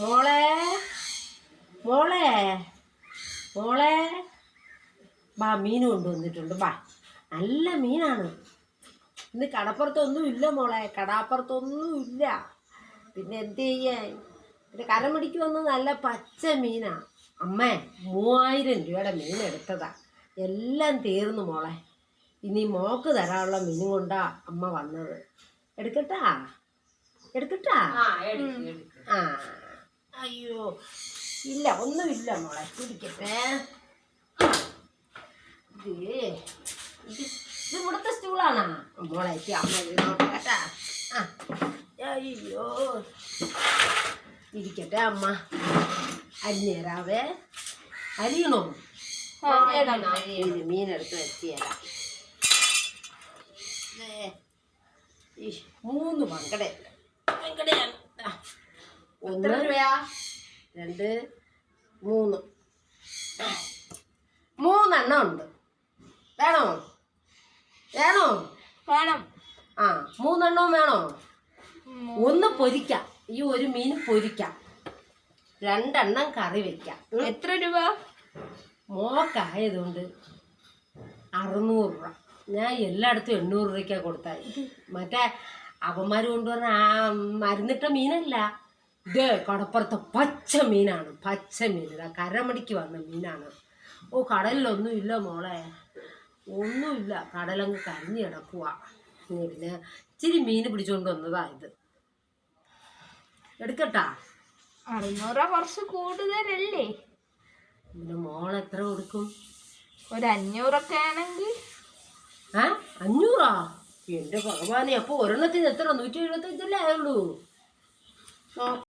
മോളെ മോളെ മോളെ ബാ, മീൻ കൊണ്ടുവന്നിട്ടുണ്ട്. ബാ, നല്ല മീനാണ്. ഇന്ന് കടപ്പുറത്തൊന്നും ഇല്ല മോളെ, കടാപ്പുറത്തൊന്നും ഇല്ല. പിന്നെ എന്ത് ചെയ്യാൻ? പിന്നെ കരമടിക്ക് വന്ന് നല്ല പച്ച മീനാ. അമ്മേ 3000 രൂപയുടെ മീൻ എടുത്തതാ. എല്ലാം തീർന്നു മോളെ. ഇനി മോക്ക് തരാനുള്ള മീനും കൊണ്ടാ അമ്മ വന്നത്. എടുക്കട്ടാ എടുക്കട്ടാ? ആ, അയ്യോ ഇല്ല, ഒന്നുമില്ല മോളെ. പിടിക്കട്ടെ. ഇത് ഇവിടുത്തെ സ്റ്റൂളാണോ മോളെ? അമ്മ ഇരുന്നോട്ടെ കേട്ടാ. അയ്യോ ഇരിക്കട്ടെ അമ്മ. അരിഞ്ഞേരാവേ. അരിയണോ? മീനെടുത്ത് വെച്ചേരാം. 3 മങ്കടയുണ്ട്. 1 2 3 3 ഉണ്ട്. വേണോ? വേണോ? വേണം. ആ, 3 വേണോ? 1 പൊരിക്കാം. ഈ ഒരു മീൻ പൊരിക്കാം. 2 കറി വെക്കാം. എത്ര രൂപ? മോക്കായതുകൊണ്ട് 600 രൂപ. ഞാൻ എല്ലായിടത്തും 800 രൂപയ്ക്കാണ് കൊടുത്താൽ. മറ്റേ അവന്മാർ കൊണ്ടുവന്ന ആ മരുന്നിട്ട മീനല്ല. ഇത് കടപ്പുറത്തെ പച്ച മീനാണ്. പച്ച മീൻ. ഇതാ കരമടിക്ക് വന്ന മീനാണ്. ഓ, കടലിലൊന്നും ഇല്ല മോളെ, ഒന്നുമില്ല. കടലങ്ങ് കരിഞ്ഞ് കിടക്കുക. പിന്നെ ഇച്ചിരി മീൻ പിടിച്ചുകൊണ്ട് വന്നതാ ഇത്. എടുക്കട്ടാ? 600 കുറച്ച് കൂടുതലല്ലേ? പിന്നെ മോൾ എത്ര കൊടുക്കും? ഒരു 500 ആണെങ്കിൽ. 500? എൻ്റെ ഭഗവാനെ, അപ്പോൾ ഒരെണ്ണത്തിന് എത്ര? 175 ആയുള്ളൂ.